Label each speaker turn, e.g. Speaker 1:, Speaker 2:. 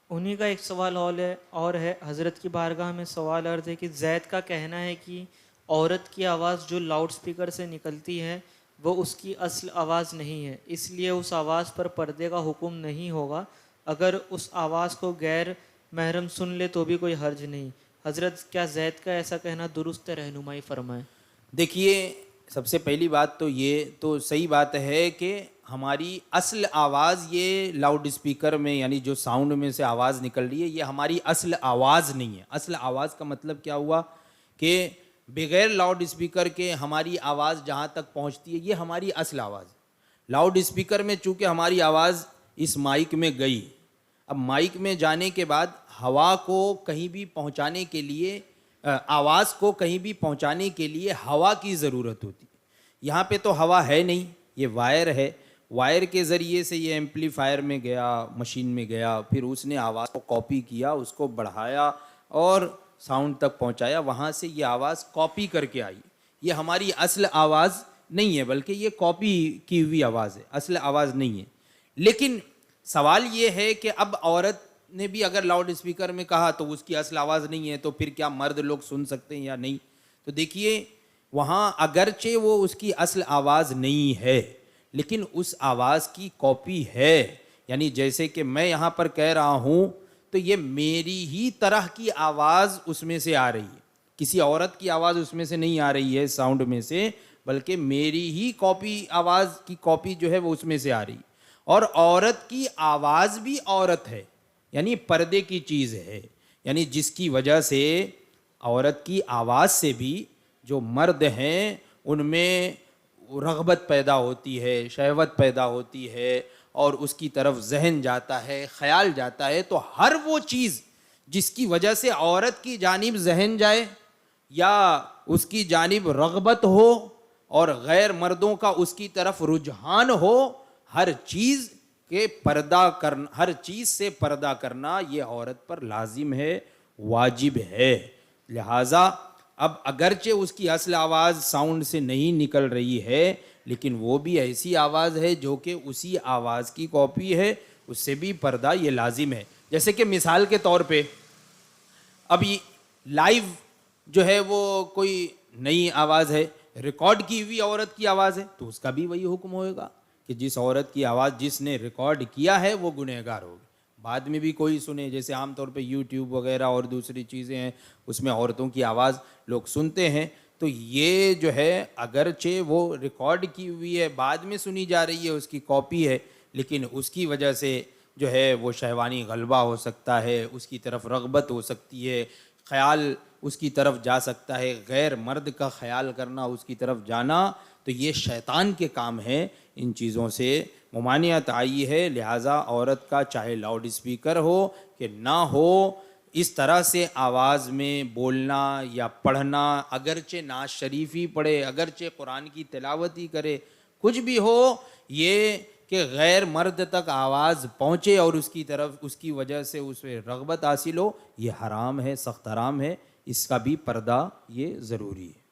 Speaker 1: انہی کا ایک سوال اور ہے حضرت کی بارگاہ میں سوال عرض ہے کہ زید کا کہنا ہے کہ عورت کی آواز جو لاؤڈ سپیکر سے نکلتی ہے وہ اس کی اصل آواز نہیں ہے، اس لیے اس آواز پر پردے کا حکم نہیں ہوگا، اگر اس آواز کو غیر محرم سن لے تو بھی کوئی حرج نہیں۔ حضرت کیا زید کا ایسا کہنا درست ہے؟ رہنمائی فرمائیں۔
Speaker 2: دیکھیے، سب سے پہلی بات تو یہ تو صحیح بات ہے کہ ہماری اصل آواز یہ لاؤڈ اسپیکر میں یعنی جو ساؤنڈ میں سے آواز نکل رہی ہے یہ ہماری اصل آواز نہیں ہے۔ اصل آواز کا مطلب کیا ہوا کہ بغیر لاؤڈ اسپیکر کے ہماری آواز جہاں تک پہنچتی ہے یہ ہماری اصل آواز ہے۔ لاؤڈ اسپیکر میں چونکہ ہماری آواز اس مائک میں گئی، اب مائک میں جانے کے بعد ہوا کو کہیں بھی پہنچانے کے لیے آواز کو کہیں بھی پہنچانے کے لیے ہوا کی ضرورت ہوتی ہے۔ یہاں پہ تو ہوا ہے نہیں، یہ وائر ہے، وائر کے ذریعے سے یہ ایمپلیفائر میں گیا، مشین میں گیا، پھر اس نے آواز کو کاپی کیا، اس کو بڑھایا اور ساؤنڈ تک پہنچایا، وہاں سے یہ آواز کاپی کر کے آئی۔ یہ ہماری اصل آواز نہیں ہے بلکہ یہ کاپی کی ہوئی آواز ہے، اصل آواز نہیں ہے۔ لیکن سوال یہ ہے کہ اب عورت نے بھی اگر لاؤڈ اسپیکر میں کہا تو اس کی اصل آواز نہیں ہے، تو پھر کیا مرد لوگ سن سکتے ہیں یا نہیں؟ تو دیکھیے، وہاں اگرچہ وہ اس کی اصل آواز نہیں ہے لیکن اس آواز کی کاپی ہے، یعنی جیسے کہ میں یہاں پر کہہ رہا ہوں تو یہ میری ہی طرح کی آواز اس میں سے آ رہی ہے، کسی عورت کی آواز اس میں سے نہیں آ رہی ہے ساؤنڈ میں سے، بلکہ میری ہی کاپی آواز کی کاپی جو ہے وہ اس میں سے آ رہی ہے۔ اور عورت کی آواز بھی عورت ہے، یعنی پردے کی چیز ہے، یعنی جس کی وجہ سے عورت کی آواز سے بھی جو مرد ہیں ان میں رغبت پیدا ہوتی ہے، شہوت پیدا ہوتی ہے اور اس کی طرف ذہن جاتا ہے، خیال جاتا ہے۔ تو ہر وہ چیز جس کی وجہ سے عورت کی جانب ذہن جائے یا اس کی جانب رغبت ہو اور غیر مردوں کا اس کی طرف رجحان ہو، ہر چیز کے پردہ کرنا، ہر چیز سے پردہ کرنا یہ عورت پر لازم ہے، واجب ہے۔ لہٰذا اب اگرچہ اس کی اصل آواز ساؤنڈ سے نہیں نکل رہی ہے لیکن وہ بھی ایسی آواز ہے جو کہ اسی آواز کی کاپی ہے، اس سے بھی پردہ یہ لازم ہے۔ جیسے کہ مثال کے طور پہ ابھی لائیو جو ہے وہ کوئی نئی آواز ہے، ریکارڈ کی ہوئی عورت کی آواز ہے تو اس کا بھی وہی حکم ہوئے گا کہ جس عورت کی آواز جس نے ریکارڈ کیا ہے وہ گنہگار ہوگی۔ بعد میں بھی کوئی سنے، جیسے عام طور پہ یوٹیوب وغیرہ اور دوسری چیزیں ہیں اس میں عورتوں کی آواز لوگ سنتے ہیں، تو یہ جو ہے اگرچہ وہ ریکارڈ کی ہوئی ہے، بعد میں سنی جا رہی ہے، اس کی کاپی ہے، لیکن اس کی وجہ سے جو ہے وہ شہوانی غلبہ ہو سکتا ہے، اس کی طرف رغبت ہو سکتی ہے، خیال اس کی طرف جا سکتا ہے، غیر مرد کا خیال کرنا، اس کی طرف جانا، تو یہ شیطان کے کام ہیں۔ ان چیزوں سے ممانعت آئی ہے، لہٰذا عورت کا چاہے لاؤڈ اسپیکر ہو کہ نہ ہو، اس طرح سے آواز میں بولنا یا پڑھنا، اگرچہ نعت شریف ہی پڑھے، اگرچہ قرآن کی تلاوت ہی کرے، کچھ بھی ہو، یہ کہ غیر مرد تک آواز پہنچے اور اس کی طرف اس کی وجہ سے اسے رغبت حاصل ہو، یہ حرام ہے، سخت حرام ہے، اس کا بھی پردہ یہ ضروری ہے۔